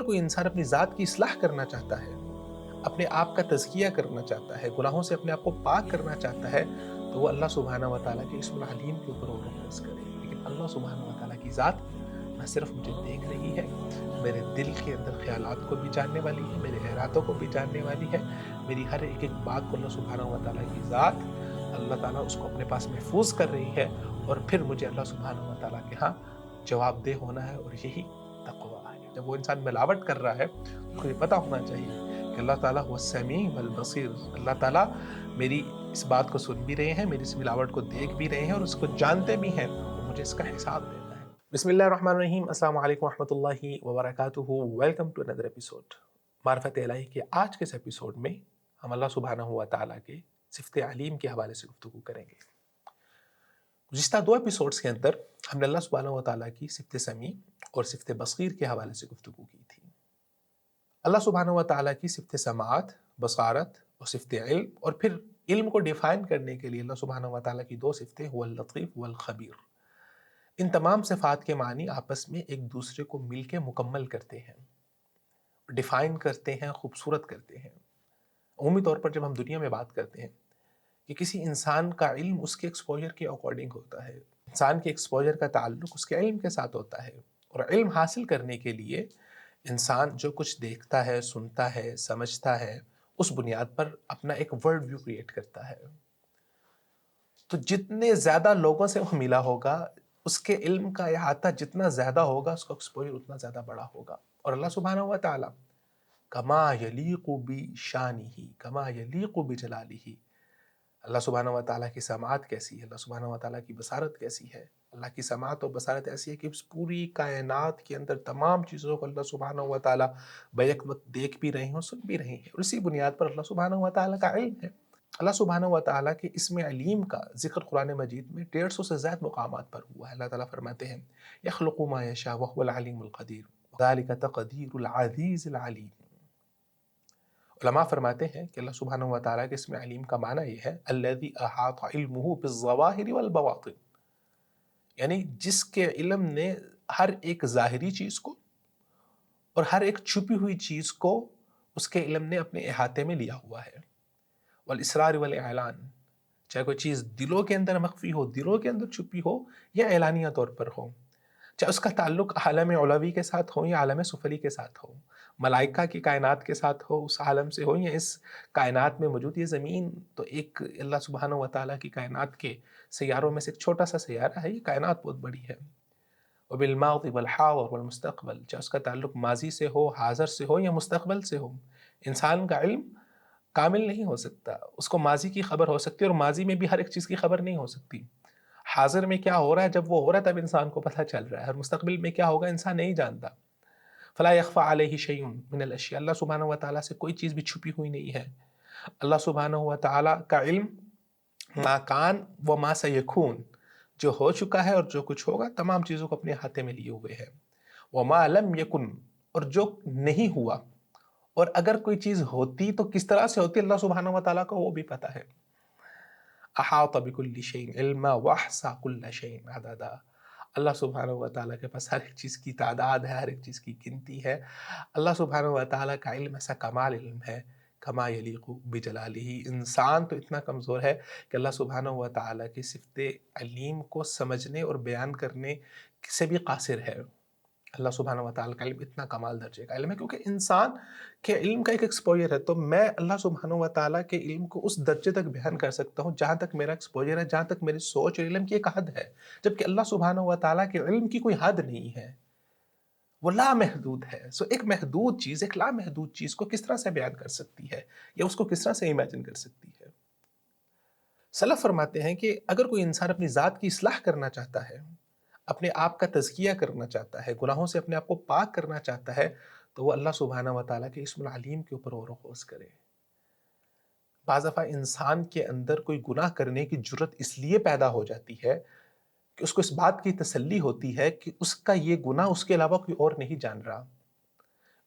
کوئی انسان اپنی ذات کی اصلاح کرنا چاہتا ہے، اپنے آپ کا تزکیہ کرنا چاہتا ہے، گناہوں سے اپنے آپ کو پاک کرنا چاہتا ہے، تو وہ اللہ سبحانہ و تعالیٰ کے اسم العلیم کے اوپر غور و خوض کرے۔ لیکن اللہ سبحانہ و تعالیٰ کی ذات نہ صرف مجھے دیکھ رہی ہے، میرے دل کے اندر خیالات کو بھی جاننے والی ہے، میرے ارادوں کو بھی جاننے والی ہے، میری ہر ایک ایک بات کو اللہ سبحانہ و تعالیٰ کی ذات، اللہ تعالیٰ اس کو اپنے پاس محفوظ کر رہی ہے، اور پھر مجھے اللہ سبحانہ و تعالیٰ کے ہاں جواب دہ ہونا ہے، اور یہی تقویٰ ہے۔ جب وہ انسان ملاوٹ کر رہا ہے، اس کو یہ پتہ ہونا چاہیے کہ اللہ تعالیٰ هو السمیع والبصیر، اللہ تعالیٰ میری اس بات کو سن بھی رہے ہیں، میری اس ملاوٹ کو دیکھ بھی رہے ہیں، اور اس کو جانتے بھی ہیں، اور مجھے اس کا حساب دینا ہے۔ بسم اللہ الرحمن الرحیم، السلام علیکم ورحمۃ اللہ وبرکاتہ، ویلکم ٹو اندر ایپیسوڈ۔ معرفت الہی کے آج کے اس ایپیسوڈ میں ہم اللہ سبحانہ و تعالیٰ کے صفت علیم کے حوالے سے گفتگو کریں گے۔ گزشتہ دو ایپیسوڈز کے اندر ہم نے اللہ سبحانہ و تعالیٰ کی صفت سمیع اور صفت بصیر کے حوالے سے گفتگو کی تھی۔ اللہ سبحانہ و تعالیٰ کی صفت سماعت، بصارت اور صفت علم، اور پھر علم کو ڈیفائن کرنے کے لیے اللہ سبحانہ و تعالیٰ کی دو صفتیں هو اللطیف والخبیر۔ ان تمام صفات کے معنی آپس میں ایک دوسرے کو مل کے مکمل کرتے ہیں، ڈیفائن کرتے ہیں، خوبصورت کرتے ہیں۔ عمومی طور پر جب ہم دنیا میں بات کرتے ہیں کہ کسی انسان کا علم اس کے ایکسپوجر کے اکارڈنگ ہوتا ہے، انسان کے ایکسپوجر کا تعلق اس کے علم کے ساتھ ہوتا ہے، اور علم حاصل کرنے کے لیے انسان جو کچھ دیکھتا ہے، سنتا ہے، سمجھتا ہے، اس بنیاد پر اپنا ایک ورلڈ ویو کریٹ کرتا ہے۔ تو جتنے زیادہ لوگوں سے وہ ملا ہوگا، اس کے علم کا احاطہ جتنا زیادہ ہوگا، اس کا ایکسپوجر اتنا زیادہ بڑا ہوگا۔ اور اللہ سبحانہ و تعالیٰ کما یلیق بشانہ، کما یلیق بجلالہ، اللہ سبحانہ و تعالیٰ کی سماعت کیسی ہے، اللہ سبحانہ و تعالیٰ کی بصارت کیسی ہے۔ اللہ کی سماعت اور بصارت ایسی ہے کہ اس پوری کائنات کے اندر تمام چیزوں کو اللہ سبحانہ و تعالیٰ بیک وقت دیکھ بھی رہے ہیں اور سن بھی رہے ہیں، اور اسی بنیاد پر اللہ سبحانہ و تعالیٰ کا علم ہے۔ اللہ سبحانہ و تعالیٰ کے اسم علیم کا ذکر قرآن مجید میں 150 سے زائد مقامات پر ہوا ہے۔ اللہ تعالیٰ فرماتے ہیں یخلق ما یشاء وهو العلیم القدیر ذلک تقدیر العزیز العلیم۔ علماء فرماتے ہیں کہ اللہ سبحانہ و تعالیٰ کے اسم علیم کا معنی یہ ہے الذی احاط علمہ بالظواہر والبواطن، یعنی جس کے علم نے ہر ایک ظاہری چیز کو اور ہر ایک چھپی ہوئی چیز کو اس کے علم نے اپنے احاطے میں لیا ہوا ہے۔ والاسرار والاعلان، چاہے کوئی چیز دلوں کے اندر مخفی ہو، دلوں کے اندر چھپی ہو، یا اعلانیہ طور پر ہو، چاہے اس کا تعلق عالم علوی کے ساتھ ہو یا عالم سفلی کے ساتھ ہو، ملائکہ کی کائنات کے ساتھ ہو، اس عالم سے ہو، یا اس کائنات میں موجود یہ زمین تو ایک اللہ سبحانہ و تعالیٰ کی کائنات کے سیاروں میں سے ایک چھوٹا سا سیارہ ہے، یہ کائنات بہت بڑی ہے۔ وبالماضی والحاضر والمستقبل، چاہے اس کا تعلق ماضی سے ہو، حاضر سے ہو، یا مستقبل سے ہو۔ انسان کا علم کامل نہیں ہو سکتا، اس کو ماضی کی خبر ہو سکتی ہے، اور ماضی میں بھی ہر ایک چیز کی خبر نہیں ہو سکتی۔ حاضر میں کیا ہو رہا ہے، جب وہ ہو رہا ہے تب انسان کو پتہ چل رہا ہے، اور مستقبل میں کیا ہوگا انسان نہیں جانتا۔ فلا یخفی علیہ شیء من الاشیاء، اللہ سبحانہ و تعالیٰ سے کوئی چیز بھی چھپی ہوئی نہیں ہے۔ اللہ سبحانہ و تعالیٰ کا علم ما کان و ما سیکون، جو ہو چکا ہے اور جو کچھ ہوگا، تمام چیزوں کو اپنے ہاتھے میں لیے ہوئے ہے۔ وما لم یکن، اور جو نہیں ہوا، اور اگر کوئی چیز ہوتی تو کس طرح سے ہوتی، اللہ سبحانہ و تعالیٰ کو وہ بھی پتہ ہے۔ احاط بکل شیء علما واحصا کل شیء عددا، اللہ سبحانہ و تعالیٰ کے پاس ہر ایک چیز کی تعداد ہے، ہر ایک چیز کی گنتی ہے۔ اللہ سبحانہ و تعالیٰ کا علم ایسا کمال علم ہے، کما یلیق بجلالہ، انسان تو اتنا کمزور ہے کہ اللہ سبحانہ و تعالیٰ کی صفت علیم کو سمجھنے اور بیان کرنے سے بھی قاصر ہے۔ اللہ سبحانہ و تعالیٰ کا علم اتنا کمال درجے کا علم ہے، کیونکہ انسان کے علم کا ایک ایکسپوجر ہے، تو میں اللہ سبحانہ و تعالیٰ کے علم کو اس درجے تک بیان کر سکتا ہوں جہاں تک میرا ایکسپوجر ہے، جہاں تک میری سوچ اور علم کی ایک حد ہے، جبکہ اللہ سبحانہ و تعالیٰ کے علم کی کوئی حد نہیں ہے، وہ لامحدود ہے۔ سو ایک محدود چیز، ایک لامحدود چیز کو کس طرح سے بیان کر سکتی ہے، یا اس کو کس طرح سے امیجن کر سکتی ہے۔ سلف فرماتے ہیں کہ اگر کوئی انسان اپنی ذات کی اصلاح کرنا چاہتا ہے، اپنے آپ کا تزکیہ کرنا چاہتا ہے، گناہوں سے اپنے آپ کو پاک کرنا چاہتا ہے، تو وہ اللہ سبحانہ و تعالیٰ کے اسم العلیم کے اوپر غور و خوض کرے۔ بعض دفعہ انسان کے اندر کوئی گناہ کرنے کی جرت اس لیے پیدا ہو جاتی ہے کہ اس کو اس بات کی تسلی ہوتی ہے کہ اس کا یہ گناہ اس کے علاوہ کوئی اور نہیں جان رہا،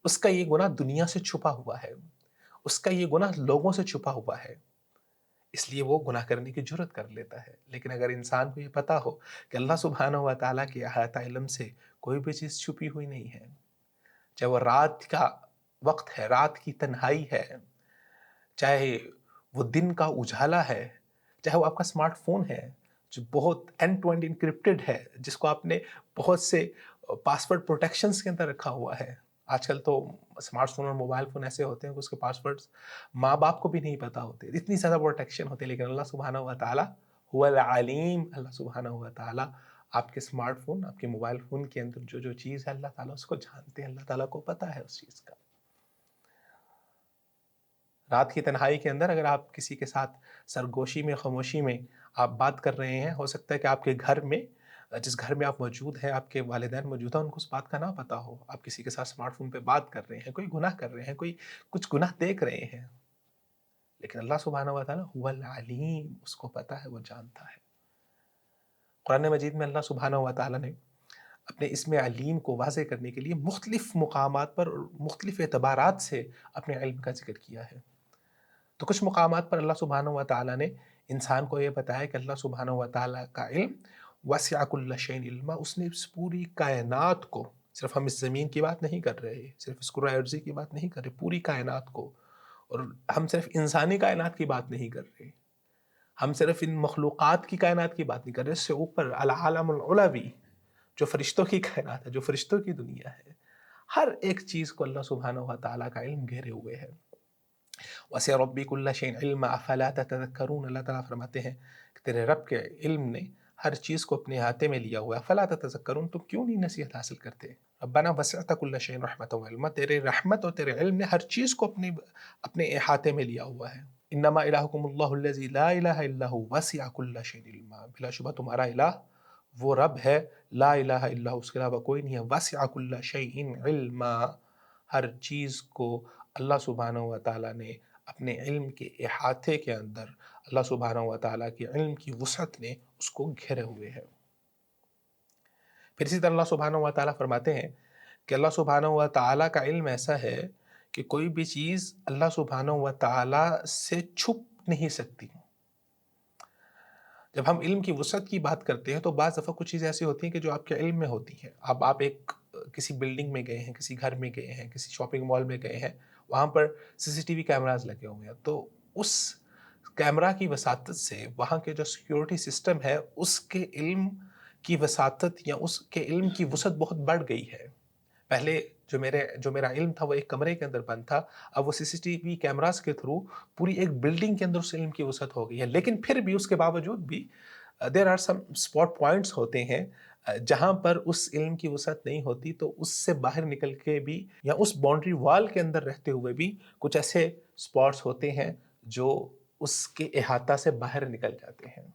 اس کا یہ گناہ دنیا سے چھپا ہوا ہے، اس کا یہ گناہ لوگوں سے چھپا ہوا ہے، اس لیے وہ گناہ کرنے کی جرت کر لیتا ہے۔ لیکن اگر انسان کو یہ پتا ہو کہ اللہ سبحانہ و تعالیٰ کے احاطہ علم سے کوئی بھی چیز چھپی ہوئی نہیں ہے، چاہے وہ رات کا وقت ہے، رات کی تنہائی ہے، چاہے وہ دن کا اجالا ہے، چاہے وہ آپ کا اسمارٹ فون ہے جو بہت اینڈ ٹو اینڈ انکرپٹڈ ہے، جس کو آپ نے بہت سے پاسورڈ پروٹیکشنز کے اندر رکھا ہوا ہے۔ آج کل تو اسمارٹ فون اور موبائل فون ایسے ہوتے ہیں کہ اس کے پاسورڈز ماں باپ کو بھی نہیں پتہ ہوتے، اتنی زیادہ پروٹیکشن ہوتے ہیں، لیکن اللہ سبحانہ و تعالیٰ هو العلیم، اللہ سبحانہ و تعالیٰ آپ کے اسمارٹ فون، آپ کے موبائل فون کے اندر جو جو چیز ہے اللہ تعالیٰ اس کو جانتے ہیں، اللہ تعالیٰ کو پتہ ہے اس چیز کا۔ رات کی تنہائی کے اندر اگر آپ کسی کے ساتھ سرگوشی میں، خاموشی میں آپ بات کر رہے ہیں، ہو سکتا ہے کہ آپ کے گھر میں، جس گھر میں آپ موجود ہیں، آپ کے والدین موجود ہیں، ان کو اس بات کا نہ پتہ ہو، آپ کسی کے ساتھ اسمارٹ فون پہ بات کر رہے ہیں، کوئی گناہ کر رہے ہیں، کوئی کچھ گناہ دیکھ رہے ہیں، لیکن اللہ سبحانہ و تعالیٰ هو العلیم، اس کو پتہ ہے، وہ جانتا ہے۔ قرآن مجید میں اللہ سبحانہ و تعالیٰ نے اپنے اسم علیم کو واضح کرنے کے لیے مختلف مقامات پر اور مختلف اعتبارات سے اپنے علم کا ذکر کیا ہے۔ تو کچھ مقامات پر اللہ سبحانہ و تعالیٰ نے انسان کو یہ بتایا کہ اللہ سبحانہ و تعالیٰ کا علم وسع کل شیء علما، اس نے اس پوری کائنات کو، صرف ہم اس زمین کی بات نہیں کر رہے، صرف اس کرۂ ارضی کی بات نہیں کر رہے، پوری کائنات کو، اور ہم صرف انسانی کائنات کی بات نہیں کر رہے، ہم صرف ان مخلوقات کی کائنات کی بات نہیں کر رہے، اس سے اوپر العالم العلوی جو فرشتوں کی کائنات ہے، جو فرشتوں کی دنیا ہے، ہر ایک چیز کو اللہ سبحانہ و تعالیٰ کا علم گھیرے ہوئے ہے۔ وَسِعَ رَبِّي كُلَّ شَيْءٍ عِلْمًا أَفَلَا تَتَذَكَّرُونَ، اللہ تعالیٰ فرماتے ہیں کہ تیرے رب کے علم نے ہر چیز کو اپنے احاطے میں لیا ہوا ہے، فَلَا تَتَذَكَّرُونَ، تم کیوں نہیں نصیحت حاصل کرتے؟ ربنا وسعت كل شيء رحمة وعلما، تیرے رحمت اور تیرے علم نے ہر چیز کو اپنے احاطے میں لیا ہوا ہے۔ انما الہکم اللہ الذی لا الہ الا هو وسع كل شيء علما، بلا شبہ تمہارا الہ وہ رب ہے، لا الہ الا ہو، اس کے علاوہ کوئی نہیں ہے، وسع كل شيء علما، ہر چیز کو اللہ سبحانہ و تعالیٰ نے اپنے علم کے احاطے کے اندر، اللہ سبحانہ و تعالیٰ کی علم کی وسعت نے اس کو گھیرے ہوئے ہے۔ پھر اسی طرح اللہ سبحانہ و تعالیٰ فرماتے ہیں کہ اللہ سبحانہ و تعالیٰ کا علم ایسا ہے کہ کوئی بھی چیز اللہ سبحانہ و تعالیٰ سے چھپ نہیں سکتی۔ جب ہم علم کی وسعت کی بات کرتے ہیں تو بعض دفعہ کچھ چیزیں ایسی ہوتی ہیں کہ جو آپ کے علم میں ہوتی ہیں۔ اب آپ ایک کسی بلڈنگ میں گئے ہیں، کسی گھر میں گئے ہیں، کسی شاپنگ مال میں گئے ہیں، وہاں پر سی سی ٹی وی کیمراز لگے ہوئے ہیں، تو اس کیمرہ کی وساطت سے وہاں کے جو سیکیورٹی سسٹم ہے اس کے علم کی وساطت یا اس کے علم کی وسعت بہت بڑھ گئی ہے۔ پہلے جو میرا علم تھا وہ ایک کمرے کے اندر بند تھا، اب وہ سی سی ٹی وی کیمراز کے تھرو پوری ایک بلڈنگ کے اندر اس علم کی وسعت ہو گئی ہے، لیکن پھر بھی اس کے باوجود بھی there are some spot points ہوتے ہیں جہاں پر اس علم کی وسعت نہیں ہوتی، تو اس سے باہر نکل کے بھی یا اس باؤنڈری وال کے اندر رہتے ہوئے بھی کچھ ایسے اسپاٹس ہوتے ہیں جو اس کے احاطہ سے باہر نکل جاتے ہیں،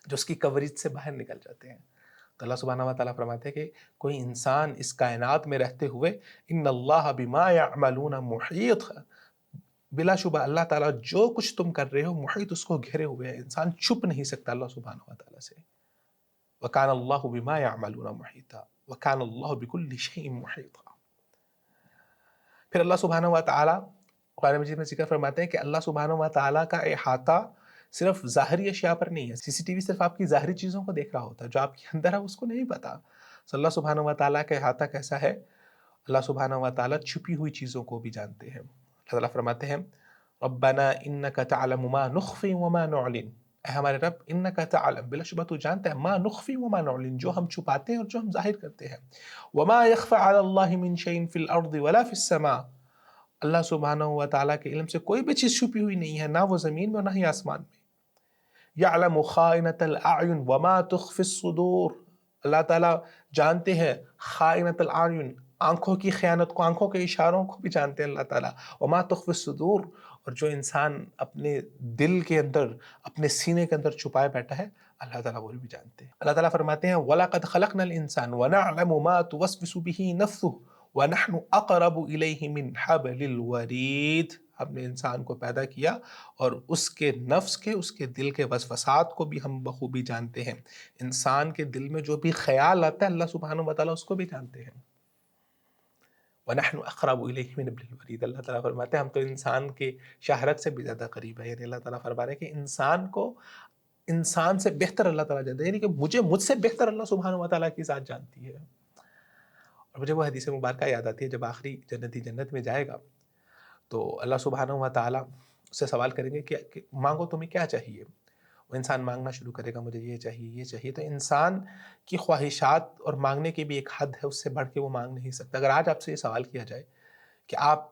جو اس کی کوریج سے باہر نکل جاتے ہیں۔ تو اللہ سبحانہ و تعالیٰ فرماتے ہیں کہ کوئی انسان اس کائنات میں رہتے ہوئے ان اللہ بما یعملون محیط، بلا شبہ اللہ تعالیٰ جو کچھ تم کر رہے ہو محیط اس کو گھیرے ہوئے ہے، انسان چھپ نہیں سکتا اللہ سبحانہ و تعالیٰ سے۔ وَكَانَ اللَّهُ بِمَا يَعْمَلُونَ مُحِيطًا وَكَانَ اللَّهُ بِكُلِّ شَيْءٍ مُحِيطًا۔ پھر اللہ سبحانہ و تعالیٰ قرآن مجید میں ذکر فرماتے ہیں کہ اللہ سبحانہ و تعالیٰ کا احاطہ صرف ظاہری اشیاء پر نہیں ہے، سی سی ٹی وی صرف آپ کی ظاہری چیزوں کو دیکھ رہا ہوتا ہے، جو آپ کے اندر ہے اس کو نہیں پتا۔ تو اللہ سبحانہ و تعالیٰ کا احاطہ کیسا ہے؟ اللہ سبحانہ و تعالیٰ چھپی ہوئی چیزوں کو بھی جانتے ہیں۔ اللہ تعالیٰ فرماتے ہیں ربنا انک تعلم ما نخفی وما نعلن، اے ہمارے رب انک تعلم، بلا شبہ تو جانتا ہے، ما نخفی وما نعلن، جو ہم چھپاتے ہیں اور جو ہم ظاہر کرتے ہیں، وما يخفى على الله من شيء في الارض ولا في السماء، اللہ سبحانہ و تعالیٰ کے علم سے کوئی بھی چیز چھپی ہوئی نہیں ہے، نہ وہ زمین میں اور نہ ہی آسمان میں۔ یعلم خائنۃ الاعین وما تخفی الصدور، اللہ تعالیٰ جانتے ہیں خائنۃ الاعین، آنکھوں کی خیانت کو، آنکھوں کے اشاروں کو بھی جانتے ہیں اللہ تعالیٰ، وما تخفی الصدور، اور جو انسان اپنے دل کے اندر، اپنے سینے کے اندر چھپائے بیٹھا ہے اللہ تعالیٰ وہ بھی جانتے ہیں۔ اللہ تعالیٰ فرماتے ہیں وَلَقَدْ خَلَقْنَا الْإِنسَانَ وَنَعْلَمُ مَا تُوَسْوِسُ بِهِ نَفْسُهُ وَنَحْنُ أَقْرَبُ إِلَيْهِ مِنْ حَبْلِ الْوَرِيدِ، ہم نے انسان کو پیدا کیا اور اس کے نفس کے، اس کے دل کے وسوسات کو بھی ہم بخوبی جانتے ہیں۔ انسان کے دل میں جو بھی خیال آتا ہے اللہ سبحانہ و تعالیٰ اس کو بھی جانتے ہیں۔ وَنَحْنُ أَقْرَبُ إِلَيْهِ مِنْ حَبْلِ الْوَرِيدِ، اللہ تعالیٰ فرماتے ہیں ہم تو انسان کے شاہرگ سے بھی زیادہ قریب ہے، یعنی اللہ تعالیٰ فرما رہے ہیں کہ انسان کو انسان سے بہتر اللہ تعالیٰ جانتے ہیں، یعنی کہ مجھ سے بہتر اللہ سبحانہ و تعالیٰ کی ذات جانتی ہے۔ اور مجھے وہ حدیث مبارکہ یاد آتی ہے، جب آخری جنتی جنت میں جائے گا تو اللہ سبحانہ و تعالیٰ اس سے سوال کریں گے کہ مانگو تمہیں کیا چاہیے؟ وہ انسان مانگنا شروع کرے گا، مجھے یہ چاہیے یہ چاہیے. تو انسان کی خواہشات اور مانگنے کی بھی ایک حد ہے، اس سے بڑھ کے وہ مانگ نہیں سکتا. اگر آج آپ سے یہ سوال کیا جائے کہ آپ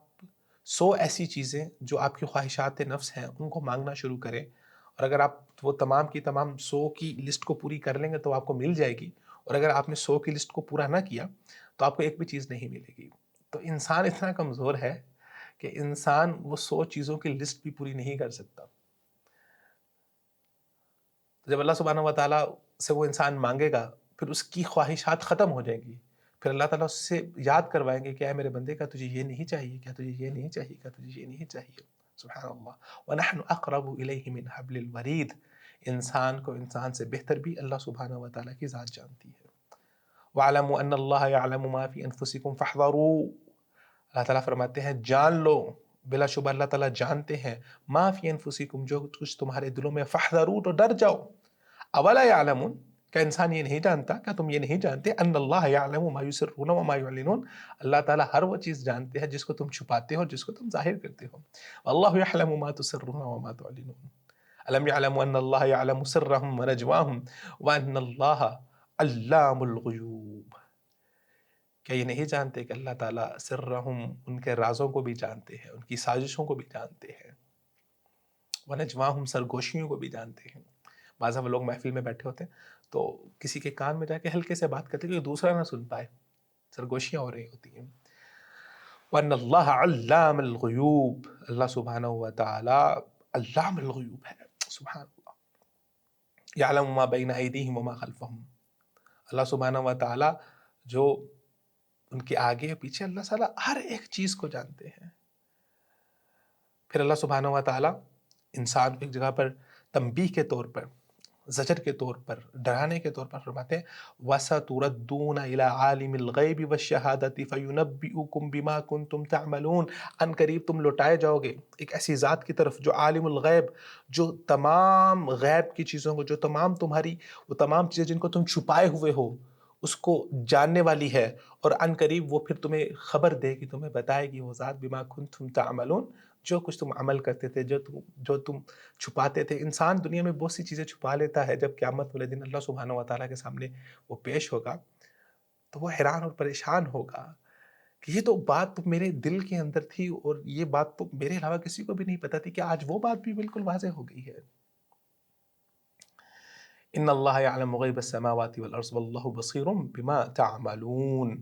100 ایسی چیزیں جو آپ کی خواہشات نفس ہیں ان کو مانگنا شروع کریں، اور اگر آپ وہ تمام کی تمام 100 کی لسٹ کو پوری کر لیں گے تو آپ کو مل جائے گی، اور اگر آپ نے 100 کی لسٹ کو پورا نہ کیا تو آپ کو ایک بھی چیز نہیں ملے گی. تو انسان اتنا کمزور ہے کہ انسان وہ 100 چیزوں کی لسٹ بھی پوری نہیں کر سکتا. تو جب اللہ سبحانہ و تعالیٰ سے وہ انسان مانگے گا، پھر اس کی خواہشات ختم ہو جائیں گی. پھر اللہ تعالیٰ اس سے یاد کروائیں گے کہ اے میرے بندے، کا تجھے یہ نہیں چاہیے، کیا تجھے یہ نہیں چاہیے، کیا تجھے یہ نہیں چاہیے. سبحان اللہ. وَنَحْنُ أَقْرَبُ إِلَيْهِ مِنْ حَبْلِ الْوَرِيدِ. انسان کو انسان سے بہتر بھی اللہ سبحانہ و تعالیٰ کی ذات جانتی ہے. وَاعْلَمُوا أَنَّ اللَّهَ يَعْلَمُ مَا فِي أَنفُسِكُمْ فَاحْذَرُوا. اللہ تعالیٰ فرماتے ہیں جان لو، بلا شبہ اللہ تعالیٰ جانتے ہیں ما فی انفسکم، جو کچھ تمہارے دلوں میں، فاحذروا، تو ڈر جاؤ. اولا یعلمون، کیا انسان یہ نہیں جانتا، کیا تم یہ نہیں جانتے، ان اللہ یعلم ما یسرون وما یعلنون، اللہ تعالیٰ ہر وہ چیز جانتے ہیں جس کو تم چھپاتے ہو، جس کو تم ظاہر کرتے ہو. واللہ یعلم ما تسرون وما تعلنون. الم یعلم ان اللہ یعلم سرهم ونجواهم وان اللہ علام الغیوب. کیا یہ نہیں جانتے کہ اللہ تعالیٰ سرہم، ان کے رازوں کو بھی جانتے ہیں، ان کی سازشوں کو بھی جانتے ہیں، ونجواہم، سرگوشیوں کو بھی جانتے ہیں. بعض وہ لوگ محفل میں بیٹھے ہوتے ہیں تو کسی کے کان میں جا کے ہلکے سے بات کرتے ہیں کہ دوسرا نہ سن پائے، سرگوشیاں ہو رہی ہوتی ہیں. وَأَنَّ اللَّهَ عَلَّامَ الْغُیُوبِ، اللہ سبحانہ و تعالیٰ علام الغیوب ہے. سبحان اللہ. یعلم ما بین ایدیہم وما خلفہم، اللہ سبحانہ و تعالیٰ جو ان کے آگے اور پیچھے، اللہ تعالیٰ ہر ایک چیز کو جانتے ہیں. پھر اللہ سبحانہ و تعالیٰ انسان کو ایک جگہ پر تنبیہ کے طور پر، زجر کے طور پر، ڈرانے کے طور پر فرماتے ہیں وَسَتُرَدُّونَ إِلَىٰ عَالِمِ الْغَيْبِ وَالشَّهَادَةِ فَيُنَبِّئُكُم بِمَا كُنتُمْ تَعْمَلُونَ. ان قریب تم لوٹائے جاؤ گے ایک ایسی ذات کی طرف جو عالم الغیب، جو تمام غیب کی چیزوں کو، جو تمام تمہاری وہ تمام چیزیں جن کو تم چھپائے ہوئے ہو اس کو جاننے والی ہے، اور ان قریب وہ پھر تمہیں خبر دے گی، تمہیں بتائے گی وہ ذات بما کنتم تعملون، جو کچھ تم عمل کرتے تھے، جو تم چھپاتے تھے. انسان دنیا میں بہت سی چیزیں چھپا لیتا ہے، جب قیامت والے دن اللہ سبحانہ و تعالیٰ کے سامنے وہ پیش ہوگا تو وہ حیران اور پریشان ہوگا کہ یہ تو بات تو میرے دل کے اندر تھی، اور یہ بات تو میرے علاوہ کسی کو بھی نہیں پتا تھی، کہ آج وہ بات بھی بالکل واضح ہو گئی ہے. ان اللہ یعلم غیب السماوات والارض واللہ بصیر بما تعملون.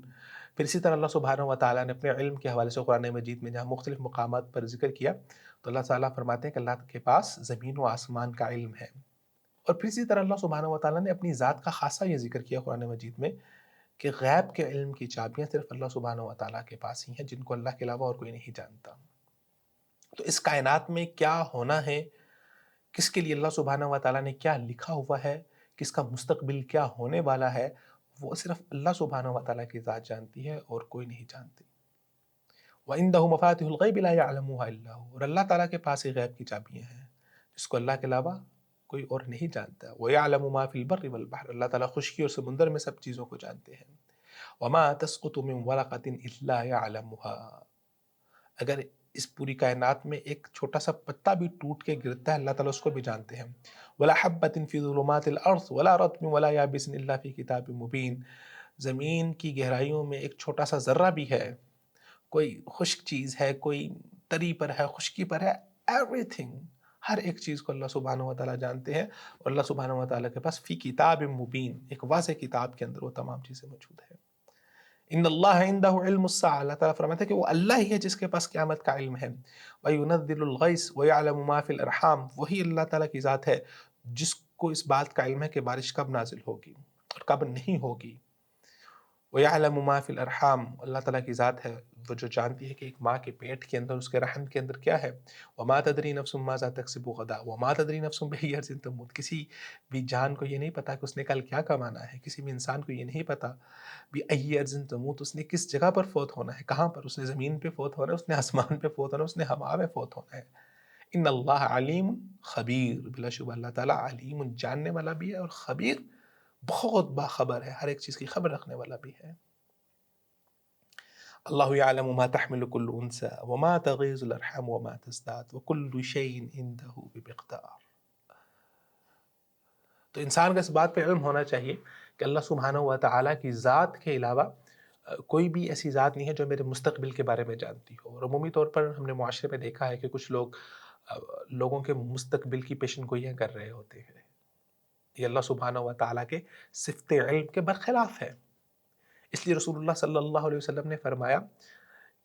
پھر اسی طرح اللہ سبحانہ و تعالیٰ نے اپنے علم کے حوالے سے قرآن مجید میں جہاں مختلف مقامات پر ذکر کیا تو اللہ تعالیٰ فرماتے ہیں کہ اللہ کے پاس زمین و آسمان کا علم ہے. اور پھر اسی طرح اللہ سبحانہ و تعالیٰ نے اپنی ذات کا خاصہ یہ ذکر کیا قرآن مجید میں کہ غیب کے علم کی چابیاں صرف اللہ سبحانہ و تعالیٰ کے پاس ہی ہیں، جن کو اللہ کے علاوہ اور کوئی نہیں جانتا. تو اس کائنات میں کیا ہونا ہے، کس کے لیے اللہ سبحانہ و تعالیٰ نے کیا لکھا ہوا ہے، کس کا مستقبل کیا ہونے والا ہے، وہ صرف اللہ سبحانہ و تعالیٰ کی ذات جانتی ہے اور کوئی نہیں جانتی. وَعِندَهُ مَفَاتِحُ الْغَيْبِ لَا يَعْلَمُهَا إِلَّا هُوَ. اور اللہ تعالیٰ کے پاس ہی غیب کی چابیاں ہیں جس کو اللہ کے علاوہ کوئی اور نہیں جانتا. وَيَعْلَمُ مَا فِي الْبَرِّ وَالْبَحْرِ. اللہ تعالیٰ خشکی اور سمندر میں سب چیزوں کو جانتے ہیں. وَمَا تَسْقُطُ مِنْ وَرَقَةٍ إِلَّا يَعْلَمُهَا. اگر اس پوری کائنات میں ایک چھوٹا سا پتا بھی ٹوٹ کے گرتا ہے اللہ تعالیٰ اس کو بھی جانتے ہیں. وَلَا حَبَّةٍ فِي ظُلُمَاتِ الْأَرْضِ وَلَا رَطْبٍ وَلَا يَابِسٍ إِلَّا فِي كِتَابٍ مُبِينٍ. زمین کی گہرائیوں میں ایک چھوٹا سا ذرہ بھی ہے، کوئی خشک چیز ہے، کوئی تری پر ہے، خشکی پر ہے، ایوری تھنگ، ہر ایک چیز کو اللہ سبحانہ و تعالیٰ جانتے ہیں. اور اللہ سبحانہ و تعالیٰ کے پاس فی کتاب مبین، ایک واضح کتاب کے اندر وہ تمام چیزیں موجود ہیں. ان اللہ عندہ علم الساعہ، اللہ تعالیٰ فرماتے ہیں کہ وہ اللہ ہی ہے جس کے پاس قیامت کا علم ہے. وَيُنَزِّلُ الْغَيْثَ وَيَعْلَمُ مَا فِي الْأَرْحَامِ، وہی اللہ تعالیٰ کی ذات ہے جس کو اس بات کا علم ہے کہ بارش کب نازل ہوگی اور کب نہیں ہوگی. وَيَعْلَمُ مَا فِي الْأَرْحَامِ، اللہ تعالیٰ کی ذات ہے وہ جو جانتی ہے کہ ایک ماں کے پیٹ کے اندر، اس کے رحم کے اندر کیا ہے. وَمَا تَدْرِي نَفْسٌ مَاذَا تَكْسِبُ غَدًا وَمَا تَدْرِي نَفْسٌ بِأَيِّ أَرْضٍ تَمُوتُ. کسی بھی جان کو یہ نہیں پتا کہ اس نے کل کیا کمانا ہے، کسی بھی انسان کو یہ نہیں پتا بِأَيِّ أَرْضٍ تَمُوتُ، اس نے کس جگہ پر فوت ہونا ہے، کہاں پر، اس نے زمین پہ فوت ہونا ہے، اس نے آسمان پہ فوت ہونا ہے، اس نے ہوا میں فوت ہونا ہے. ان اللہ علیم خبیر، بلا شبہ اللہ تعالیٰ علیم، جاننے والا بھی ہے، اور خبیر، بہت باخبر ہے، ہر ایک چیز کی خبر رکھنے والا بھی ہے. اللہ یعلم ما تحمل كل انثى وما تغیض الارحام وما تزداد وكل شيء عنده بمقدار. تو انسان کو اس بات پہ علم ہونا چاہیے کہ اللہ سبحانہ و تعالیٰ کی ذات کے علاوہ کوئی بھی ایسی ذات نہیں ہے جو میرے مستقبل کے بارے میں جانتی ہو. اور عمومی طور پر ہم نے معاشرے میں دیکھا ہے کہ کچھ لوگ لوگوں کے مستقبل کی پیشن گوئیاں کر رہے ہوتے ہیں. یہ اللہ سبحانہ و تعالیٰ کے صفت علم کے برخلاف ہے. اس لیے رسول اللہ صلی اللہ علیہ وسلم نے فرمایا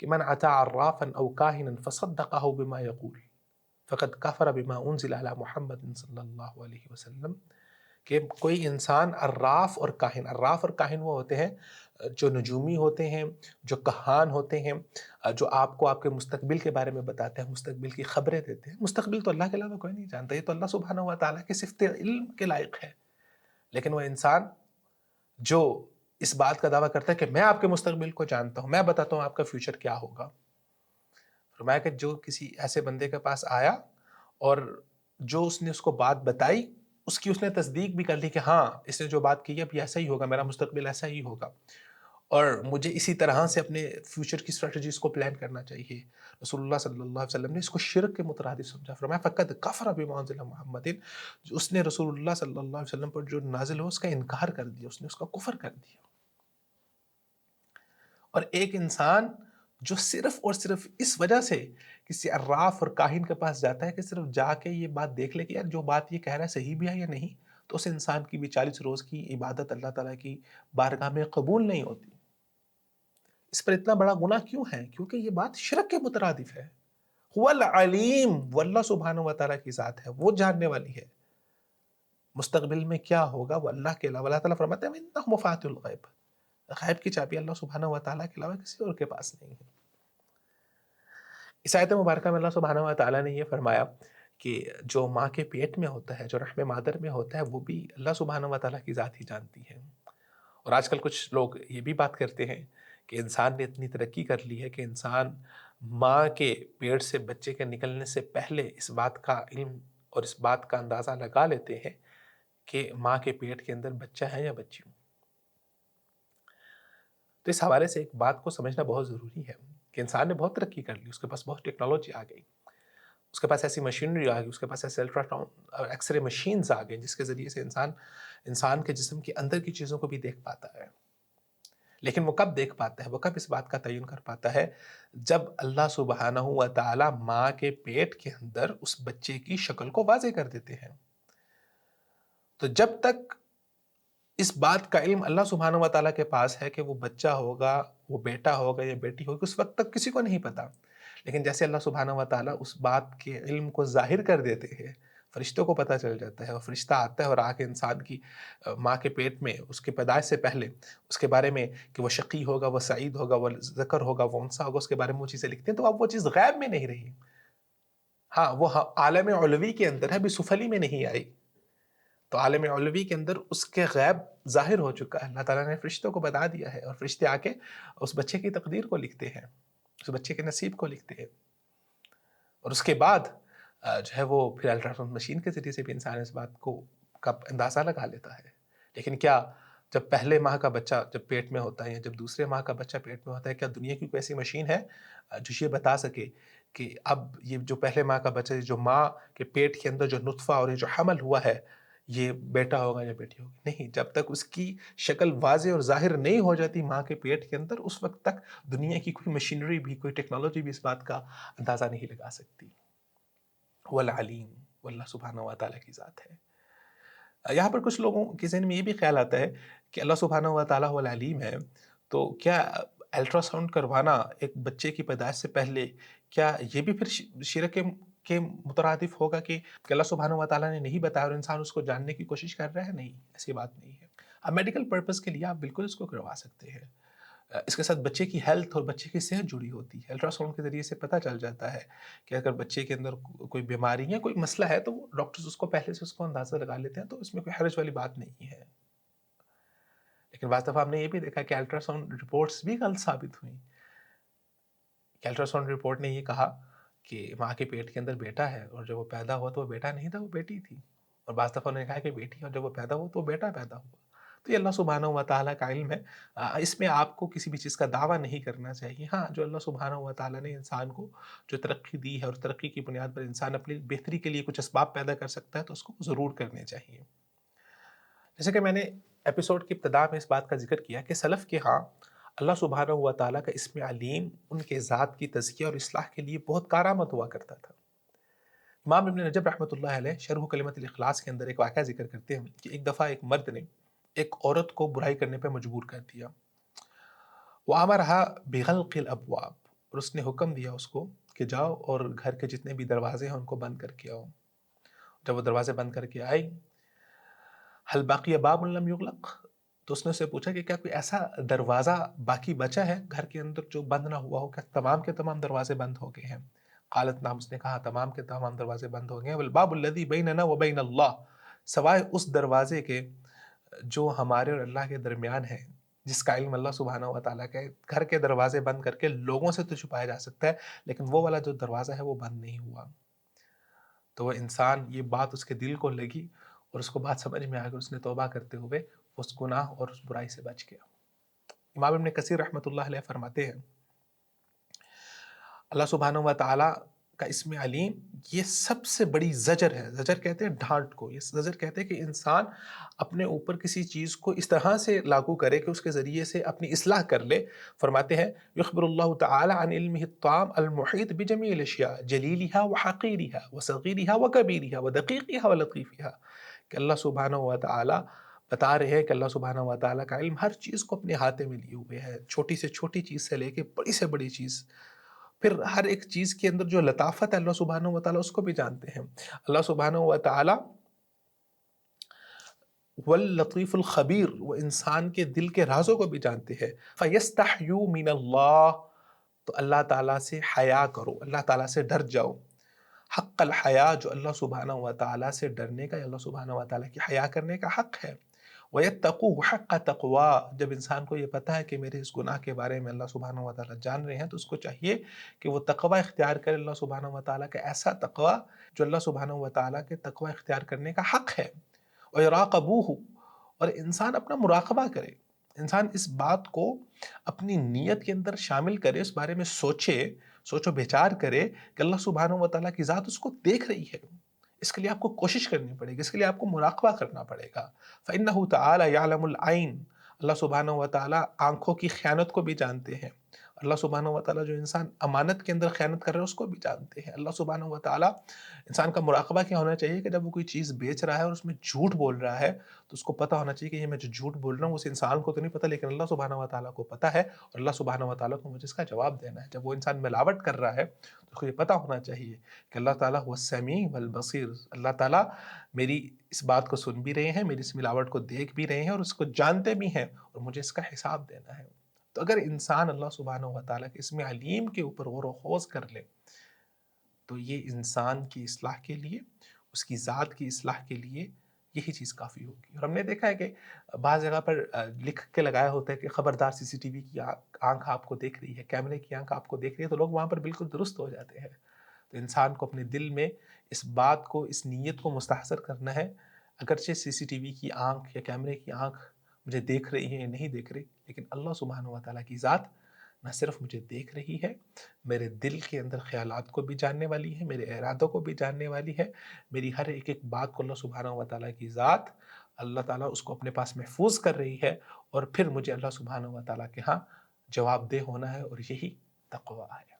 کہ من اتی عرافا او کاہنا فصدقه بما یقول فقد کفر بما انزل علی محمد صلی اللہ علیہ وسلم. کہ کوئی انسان عراف اور کاہن وہ ہوتے ہیں جو نجومی ہوتے ہیں، جو کہان ہوتے ہیں، جو آپ کو آپ کے مستقبل کے بارے میں بتاتے ہیں، مستقبل کی خبریں دیتے ہیں. مستقبل تو اللہ کے علاوہ کوئی نہیں جانتا، یہ تو اللہ سبحانہ و تعالیٰ کے صفت علم کے لائق ہے. لیکن وہ انسان جو اس بات کا دعویٰ کرتا ہے کہ میں آپ کے مستقبل کو جانتا ہوں، میں بتاتا ہوں آپ کا فیوچر کیا ہوگا. فرمایا کہ جو کسی ایسے بندے کے پاس آیا اور جو اس نے اس کو بات بتائی اس کی اس نے تصدیق بھی کر لی کہ ہاں اس نے جو بات کی اب یہ ایسا ہی ہوگا، میرا مستقبل ایسا ہی ہوگا اور مجھے اسی طرح سے اپنے فیوچر کی اسٹریٹجیز کو پلان کرنا چاہیے. رسول اللہ صلی اللہ علیہ وسلم نے اس کو شرک کے مترادف سمجھا. فرمایا فقد کفر بما انزل محمد، اس نے رسول اللہ صلی اللہ علیہ وسلم پر جو نازل ہو اس کا انکار کر دیا، اس نے اس کا کفر کر دیا. اور ایک انسان جو صرف اور صرف اس وجہ سے کسی عراف اور کاہن کے پاس جاتا ہے کہ صرف جا کے یہ بات دیکھ لے کہ یار جو بات یہ کہہ رہا ہے صحیح بھی ہے یا نہیں، تو اس انسان کی بھی 40 روز کی عبادت اللہ تعالیٰ کی بارگاہ میں قبول نہیں ہوتی. اس پر اتنا بڑا گناہ کیوں ہے؟ کیونکہ یہ بات شرک کے مترادف ہے. هو العلیم، وہ اللہ سبحانہ و تعالیٰ کی ذات ہے، وہ جاننے والی ہے. مستقبل میں کیا ہوگا وہ اللہ کے علاوہ، اللہ تعالیٰ فرماتے ہیں وَإِنَّهُ مَفَاتِحُ الْغَیْبِ، غیب کی چابی اللہ سبحانہ و تعالیٰ کے علاوہ کسی اور کے پاس نہیں ہے. اس آیت مبارکہ میں اللہ سبحانہ و تعالیٰ نے یہ فرمایا کہ جو ماں کے پیٹ میں ہوتا ہے، جو رحم مادر میں ہوتا ہے، وہ بھی اللہ سبحانہ و تعالیٰ کی ذات ہی جانتی ہے. اور آج کل کچھ لوگ یہ بھی بات کرتے ہیں کہ انسان نے اتنی ترقی کر لی ہے کہ انسان ماں کے پیٹ سے بچے کے نکلنے سے پہلے اس بات کا علم اور اس بات کا اندازہ لگا لیتے ہیں کہ ماں کے پیٹ کے اندر بچہ ہے یا بچی ہوں. تو اس حوالے سے ایک بات کو سمجھنا بہت ضروری ہے کہ انسان نے بہت ترقی کر لی، اس کے پاس بہت ٹیکنالوجی آ گئی، اس کے پاس ایسی مشینری آ گئی، اس کے پاس ایسے الٹرا ساؤنڈ اور ایکس رے مشینز آ گئی جس کے ذریعے سے انسان کے جسم کے اندر کی چیزوں کو بھی دیکھ پاتا ہے. لیکن وہ کب دیکھ پاتا ہے، وہ کب اس بات کا تعین کر پاتا ہے؟ جب اللہ سبحانہ و تعالیٰ ماں کے پیٹ کے اندر اس بچے کی شکل کو واضح کر دیتے ہیں. تو جب تک اس بات کا علم اللہ سبحانہ و تعالیٰ کے پاس ہے کہ وہ بچہ ہوگا، وہ بیٹا ہوگا یا بیٹی ہوگی، اس وقت تک کسی کو نہیں پتا. لیکن جیسے اللہ سبحانہ و تعالیٰ اس بات کے علم کو ظاہر کر دیتے ہیں، فرشتوں کو پتہ چل جاتا ہے اور فرشتہ آتا ہے اور آ کے انسان کی ماں کے پیٹ میں اس کے پیدائش سے پہلے اس کے بارے میں کہ وہ شقی ہوگا، وہ سعید ہوگا، وہ ذکر ہوگا، وہ انثیٰ ہوگا، اس کے بارے میں وہ چیزیں لکھتے ہیں. تو اب وہ چیز غیب میں نہیں رہی. ہاں وہ عالم علوی کے اندر ہے، ابھی سفلی میں نہیں آئی. تو عالم علوی کے اندر اس کے غیب ظاہر ہو چکا ہے، اللہ تعالیٰ نے فرشتوں کو بتا دیا ہے اور فرشتے آ کے اس بچے کی تقدیر کو لکھتے ہیں، اس بچے کے نصیب کو لکھتے ہیں. اور اس کے بعد جو ہے وہ پھر الٹرا ساؤنڈ مشین کے ذریعے سے بھی انسان اس بات کو کا اندازہ لگا لیتا ہے. لیکن کیا جب پہلے ماہ کا بچہ جب پیٹ میں ہوتا ہے یا جب دوسرے ماہ کا بچہ پیٹ میں ہوتا ہے، کیا دنیا کی کوئی ایسی مشین ہے جو یہ بتا سکے کہ اب یہ جو پہلے ماہ کا بچہ، جو ماں کے پیٹ کے اندر جو نطفہ اور یہ جو حمل ہوا ہے، یہ بیٹا ہوگا یا بیٹی ہوگی؟ نہیں. جب تک اس کی شکل واضح اور ظاہر نہیں ہو جاتی ماں کے پیٹ کے اندر، اس وقت تک دنیا کی کوئی مشینری بھی، کوئی ٹیکنالوجی بھی اس بات کا اندازہ نہیں لگا سکتی. وہ العلیم، وہ اللہ سبحانہ و تعالیٰ کی ذات ہے. یہاں پر کچھ لوگوں کے ذہن میں یہ بھی خیال آتا ہے کہ اللہ سبحانہ و تعالیٰ وہ العلیم ہے، تو کیا الٹرا ساؤنڈ کروانا ایک بچے کی پیدائش سے پہلے، کیا یہ بھی پھر شرک کے مترادف ہوگا کہ اللہ سبحانہ و تعالیٰ نے نہیں بتایا اور انسان اس کو جاننے کی کوشش کر رہا ہے؟ نہیں، ایسی بات نہیں ہے. اب میڈیکل پرپس کے لیے آپ بالکل اس کو کروا سکتے ہیں. اس کے ساتھ بچے کی ہیلتھ اور بچے کی صحت جڑی ہوتی ہے. الٹرا ساؤنڈ کے ذریعے سے پتہ چل جاتا ہے کہ اگر بچے کے اندر کوئی بیماری یا کوئی مسئلہ ہے تو ڈاکٹرز اس کو پہلے سے اس کو اندازہ لگا لیتے ہیں، تو اس میں کوئی حرج والی بات نہیں ہے. لیکن بعض دفعہ ہم نے یہ بھی دیکھا کہ الٹرا ساؤنڈ رپورٹس بھی غلط ثابت ہوئیں. کہ الٹرا ساؤنڈ رپورٹ نے یہ کہا کہ ماں کے پیٹ کے اندر بیٹا ہے اور جب وہ پیدا ہوا تو وہ بیٹا نہیں تھا، وہ بیٹی تھی. اور بعض دفعہ انہوں نے کہا کہ بیٹی، اور جب وہ پیدا ہوا تو وہ بیٹا پیدا ہوا. تو یہ اللہ سبحانہ و تعالیٰ کا علم ہے۔ اس میں آپ کو کسی بھی چیز کا دعویٰ نہیں کرنا چاہیے۔ ہاں، جو اللہ سبحانہ و تعالیٰ نے انسان کو جو ترقی دی ہے اور ترقی کی بنیاد پر انسان اپنی بہتری کے لیے کچھ اسباب پیدا کر سکتا ہے تو اس کو ضرور کرنے چاہیے۔ جیسے کہ میں نے ایپیسوڈ کی ابتدا میں اس بات کا ذکر کیا کہ سلف کے ہاں اللہ سبحانہ و تعالیٰ کا اسم علیم ان کے ذات کی تزکیہ اور اصلاح کے لیے بہت کارآمد ہوا کرتا تھا۔ امام ابن نجب رحمۃ اللہ علیہ شرح کلمۃ الاخلاص کے اندر ایک واقعہ ذکر کرتے ہیں کہ ایک دفعہ ایک مرد نے ایک عورت کو برائی کرنے پہ مجبور کر دیا۔ وَأَمَرَهَا بِغَلْقِ الْأَبْوَابِ، اور اس نے حکم دیا اس کو کہ جاؤ اور گھر کے جتنے بھی دروازے ہیں ان کو بند کر کے آؤ۔ جب وہ دروازے بند کر کے آئی، هل باقی باب لم یغلق، تو اس نے اسے پوچھا کہ کیا کوئی ایسا دروازہ باقی بچا ہے گھر کے اندر جو بند نہ ہوا ہو، کہ تمام کے تمام دروازے بند ہو گئے ہیں؟ قالت نعم، اس نے کہا تمام کے تمام دروازے بند ہو گئے ہیں۔ والباب الذی بیننا وبین اللہ، سوائے اس دروازے کے جو ہمارے اور اللہ کے درمیان ہے، جس کا علم اللہ سبحانہ و تعالیٰ کا ہے۔ گھر کے دروازے بند کر کے لوگوں سے تو چھپایا جا سکتا ہے، لیکن وہ والا جو دروازہ ہے وہ بند نہیں ہوا۔ تو وہ انسان، یہ بات اس کے دل کو لگی اور اس کو بات سمجھ میں آ گئی، اس نے توبہ کرتے ہوئے اس گناہ اور اس برائی سے بچ گیا۔ امام ابن کثیر رحمۃ اللہ علیہ فرماتے ہیں اللہ سبحانہ و تعالیٰ کا اسم علیم یہ سب سے بڑی زجر ہے۔ زجر کہتے ہیں ڈانٹ کو، یہ زجر کہتے ہیں کہ انسان اپنے اوپر کسی چیز کو اس طرح سے لاگو کرے کہ اس کے ذریعے سے اپنی اصلاح کر لے۔ فرماتے ہیں یخبر اللہ تعالی عن علمہ التام المحیط بجمیع الاشیاء جلیلہا وحقیرہا وصغیرہا وکبیرہا ودقیقہا ولطیفہا، کہ اللہ سبحانہ و تعالی بتا رہے ہیں کہ اللہ سبحانہ و تعالیٰ کا علم ہر چیز کو اپنے ہاتھے میں لیے ہوئے ہے، چھوٹی سے چھوٹی چیز سے لے کے بڑی سے بڑی چیز، پھر ہر ایک چیز کے اندر جو لطافت ہے اللہ سبحانہ و تعالیٰ اس کو بھی جانتے ہیں۔ اللہ سبحانہ و تعالیٰ واللطیف الخبیر، وہ انسان کے دل کے رازوں کو بھی جانتے ہیں۔ فَيَسْتَحْيُوا مِنَ اللَّهِ، تو اللہ تعالیٰ سے حیا کرو، اللہ تعالیٰ سے ڈر جاؤ۔ حق الحیا، جو اللہ سبحانہ و تعالیٰ سے ڈرنے کا، اللہ سبحانہ و تعالیٰ کی حیا کرنے کا حق ہے۔ وَيَتَّقُوهُ حَقَّ تَقْوَىٰ، جب انسان کو یہ پتہ ہے کہ میرے اس گناہ کے بارے میں اللہ سبحانہ و تعالیٰ جان رہے ہیں تو اس کو چاہیے کہ وہ تقوی اختیار کرے، اللہ سبحانہ و تعالیٰ کا ایسا تقوی جو اللہ سبحانہ و تعالیٰ کے تقوی اختیار کرنے کا حق ہے۔ وَيَرَاقَبُوهُ، اور انسان اپنا مراقبہ کرے، انسان اس بات کو اپنی نیت کے اندر شامل کرے، اس بارے میں سوچے، سوچ و بچار کرے کہ اللہ سبحانہ و تعالیٰ کی ذات اس کو دیکھ رہی ہے۔ اس کے لیے آپ کو کوشش کرنی پڑے گی، اس کے لیے آپ کو مراقبہ کرنا پڑے گا۔ فَإِنَّهُ تَعَالَى يَعْلَمُ الْعَيْنَ، اللہ سبحانہ و تعالیٰ آنکھوں کی خیانت کو بھی جانتے ہیں۔ اللہ سبحانہ و تعالیٰ جو انسان امانت کے اندر خیانت کر رہا ہے اس کو بھی جانتے ہیں۔ اللہ سبحانہ و تعالیٰ، انسان کا مراقبہ کیا ہونا چاہیے کہ جب وہ کوئی چیز بیچ رہا ہے اور اس میں جھوٹ بول رہا ہے تو اس کو پتہ ہونا چاہیے کہ یہ میں جو جھوٹ بول رہا ہوں اس انسان کو تو نہیں پتہ، لیکن اللہ سبحانہ و تعالیٰ کو پتہ ہے، اور اللہ سبحانہ و تعالیٰ کو مجھے اس کا جواب دینا ہے۔ جب وہ انسان ملاوٹ کر رہا ہے تو اس کو یہ پتہ ہونا چاہیے کہ اللہ تعالیٰ هو السمیع والبصیر، اللہ تعالیٰ میری اس بات کو سن بھی رہے ہیں، میری اس ملاوٹ کو دیکھ بھی رہے ہیں اور اس کو جانتے بھی ہیں، اور مجھے اس کا حساب دینا ہے۔ تو اگر انسان اللہ سبحانہ و تعالیٰ کے اسم علیم کے اوپر غور و خوض کر لے تو یہ انسان کی اصلاح کے لیے، اس کی ذات کی اصلاح کے لیے یہی چیز کافی ہوگی۔ اور ہم نے دیکھا ہے کہ بعض جگہ پر لکھ کے لگایا ہوتا ہے کہ خبردار سی سی ٹی وی کی آنکھ آپ کو دیکھ رہی ہے، کیمرے کی آنکھ آپ کو دیکھ رہی ہے، تو لوگ وہاں پر بالکل درست ہو جاتے ہیں۔ تو انسان کو اپنے دل میں اس بات کو، اس نیت کو مستحضر کرنا ہے، اگرچہ سی سی ٹی وی کی آنکھ یا کیمرے کی آنکھ مجھے دیکھ رہی ہے یا نہیں دیکھ رہی، لیکن اللہ سبحانہ و تعالیٰ کی ذات نہ صرف مجھے دیکھ رہی ہے، میرے دل کے اندر خیالات کو بھی جاننے والی ہے، میرے ارادوں کو بھی جاننے والی ہے، میری ہر ایک ایک بات کو اللہ سبحانہ و تعالیٰ کی ذات، اللہ تعالیٰ اس کو اپنے پاس محفوظ کر رہی ہے، اور پھر مجھے اللہ سبحانہ و تعالیٰ کے ہاں جواب دہ ہونا ہے، اور یہی تقویٰ ہے۔